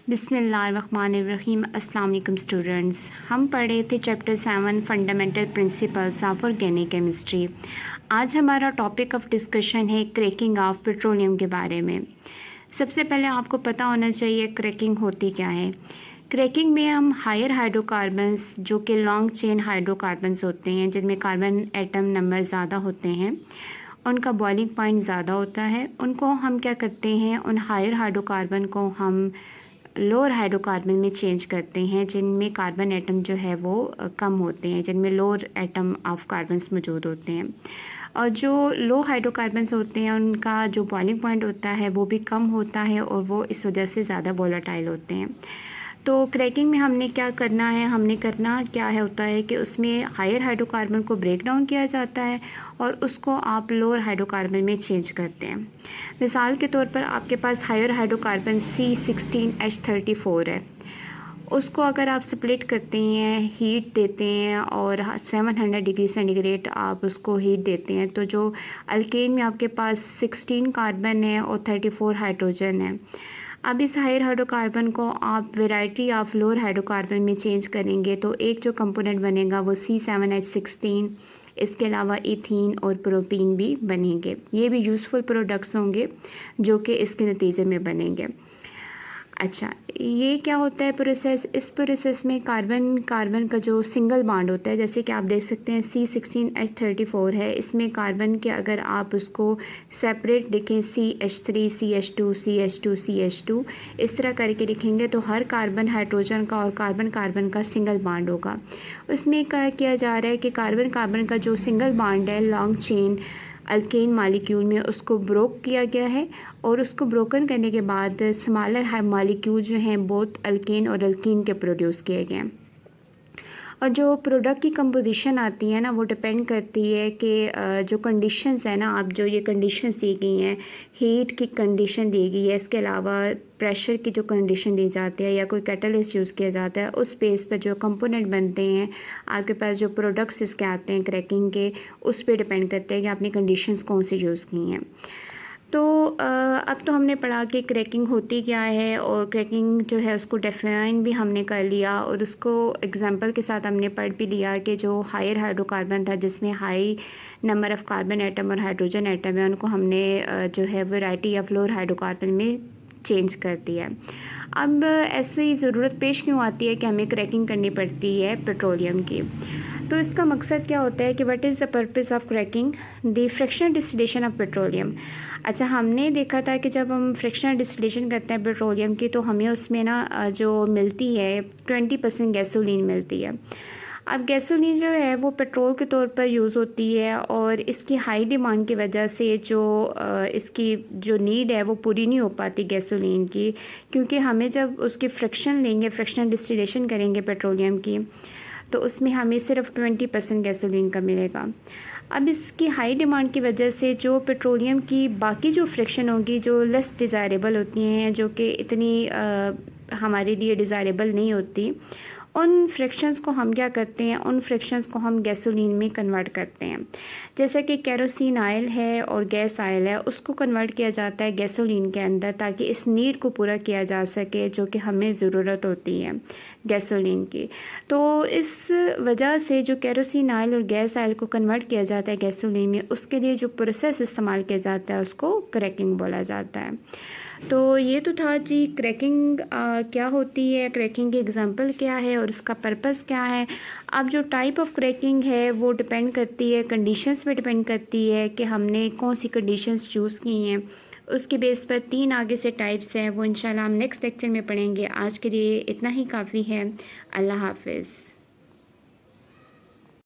बिस्मिल्लाहिर्रहमानिर्रहीम। अस्सलाम वालेकुम स्टूडेंट्स। हम पढ़ रहे थे chapter 7 fundamental principles of organic chemistry. आज हमारा टॉपिक ऑफ डिस्कशन है क्रैकिंग ऑफ पेट्रोलियम के बारे में। सबसे पहले आपको पता होना चाहिए क्रैकिंग होती क्या है। क्रैकिंग में हम हायर हाइड्रोकार्बन्स जो कि लॉन्ग चेन हाइड्रोकार्बन्स होते हैं, जिनमें कार्बन एटम नंबर ज़्यादा होते हैं, उनका बॉइलिंग पॉइंट ज़्यादा होता है, उनको हम क्या करते हैं, उन हायर हाइड्रोकार्बन को हम लोअर हाइड्रोकार्बन में चेंज करते हैं, जिनमें कार्बन एटम जो है वो कम होते हैं, जिनमें लोअर एटम ऑफ कार्बन्स मौजूद होते हैं। और जो लो हाइड्रोकार्बन्स होते हैं उनका जो बॉइलिंग पॉइंट होता है वो भी कम होता है और वो इस वजह से ज़्यादा वोलेटाइल होते हैं। तो क्रैकिंग में हमने क्या करना है, होता है कि उसमें हायर हाइड्रोकार्बन को ब्रेक डाउन किया जाता है और उसको आप लोअर हाइड्रोकार्बन में चेंज करते हैं। मिसाल के तौर पर आपके पास हायर हाइड्रोकार्बन C16H34 है, उसको अगर आप स्प्लिट करते हैं, हीट देते हैं और 700 डिग्री सेंटीग्रेड आप उसको हीट देते हैं, तो जो अल्केन में आपके पास 16 कार्बन है और 34 हाइड्रोजन है। अब इस हायर हाइड्रोकार्बन को आप वैरायटी ऑफ लोअर हाइड्रोकार्बन में चेंज करेंगे तो एक जो कंपोनेंट बनेगा वो C7H16, इसके अलावा इथीन और प्रोपीन भी बनेंगे। ये भी यूज़फुल प्रोडक्ट्स होंगे जो कि इसके नतीजे में बनेंगे। अच्छा, ये क्या होता है प्रोसेस। इस प्रोसेस में कार्बन का जो सिंगल बॉन्ड होता है, जैसे कि आप देख सकते हैं C16H34 है, इसमें कार्बन के अगर आप उसको सेपरेट देखें CH3 CH2 CH2 CH2 इस तरह करके लिखेंगे तो हर कार्बन हाइड्रोजन का और कार्बन का सिंगल बॉन्ड होगा। उसमें क्या किया जा रहा है कि कार्बन का जो सिंगल बॉन्ड है लॉन्ग चेन अल्केन मॉलिक्यूल में, उसको ब्रोक किया गया है और उसको ब्रोकन करने के बाद स्मॉलर हाई मॉलिक्यूल जो हैं बोथ अल्केन और अल्कीन के प्रोड्यूस किए गए हैं। और जो प्रोडक्ट की कंपोजिशन आती है ना, वो डिपेंड करती है कि जो कंडीशंस है ना, आप जो ये कंडीशंस दी गई हैं, हीट की कंडीशन दी गई है, इसके अलावा प्रेशर की जो कंडीशन दी जाती है या कोई कैटलिस्ट यूज़ किया जाता है, उस बेस पर जो कंपोनेंट बनते हैं, आपके पास जो प्रोडक्ट्स इसके आते हैं क्रैकिंग के, उस पर डिपेंड करते हैं कि आपने कंडीशंस कौन सी यूज़ की हैं। तो अब तो हमने पढ़ा कि क्रैकिंग होती क्या है और क्रैकिंग जो है उसको डिफाइन भी हमने कर लिया और उसको एग्जांपल के साथ हमने पढ़ भी लिया कि जो हायर हाइड्रोकार्बन था जिसमें high number of carbon atom और हाइड्रोजन एटम है, उनको हमने जो है वैरायटी ऑफ लोअर हाइड्रोकार्बन में चेंज कर दिया है। अब ऐसी ज़रूरत पेश क्यों आती है कि हमें क्रैकिंग करनी पड़ती है पेट्रोलियम की। तो इसका मकसद क्या होता है कि what is the purpose of cracking the fractional distillation of petroleum. अच्छा, हमने देखा था कि जब हम फ्रैक्शनल डिस्टिलेशन करते हैं पेट्रोलियम की तो हमें उसमें ना जो मिलती है 20% गैसोलीन मिलती है। अब गैसोलीन जो है वो पेट्रोल के तौर पर यूज़ होती है और इसकी हाई डिमांड की वजह से जो इसकी जो नीड है वो पूरी नहीं हो पाती गैसोलीन की, क्योंकि हमें जब उसकी फ्रैक्शन लेंगे, फ्रैक्शनल डिस्टिलेशन करेंगे पेट्रोलियम की, तो उसमें हमें सिर्फ 20% गैसोलीन का मिलेगा। अब इसकी हाई डिमांड की वजह से जो पेट्रोलियम की बाकी जो फ्रैक्शन होगी जो लेस डिज़ायरेबल होती हैं, जो कि इतनी हमारे लिए डिज़ायरेबल नहीं होती, उन फ्रैक्शंस को हम क्या करते हैं, उन फ्रैक्शंस को हम गैसोलीन में कन्वर्ट करते हैं। जैसे कि केरोसिन ऑयल है और गैस ऑयल है, उसको कन्वर्ट किया जाता है गैसोलीन के अंदर ताकि इस नीड को पूरा किया जा सके जो कि हमें ज़रूरत होती है गैसोलीन की। तो इस वजह से जो केरोसिन ऑयल और गैस ऑयल को कन्वर्ट किया जाता है गैसोलीन में, उसके लिए जो प्रोसेस इस्तेमाल किया जाता है उसको क्रैकिंग बोला जाता है। तो ये तो था जी क्रैकिंग क्या होती है, क्रैकिंग की एग्जांपल क्या है और उसका पर्पस क्या है। अब जो टाइप ऑफ क्रैकिंग है वो डिपेंड करती है, कंडीशंस पे डिपेंड करती है कि हमने कौन सी कंडीशंस चूज़ की हैं, उसके बेस पर 3 आगे से टाइप्स हैं, वो इंशाल्लाह हम नेक्स्ट लेक्चर में पढ़ेंगे। आज के लिए इतना ही काफ़ी है। अल्लाह हाफ़िज़।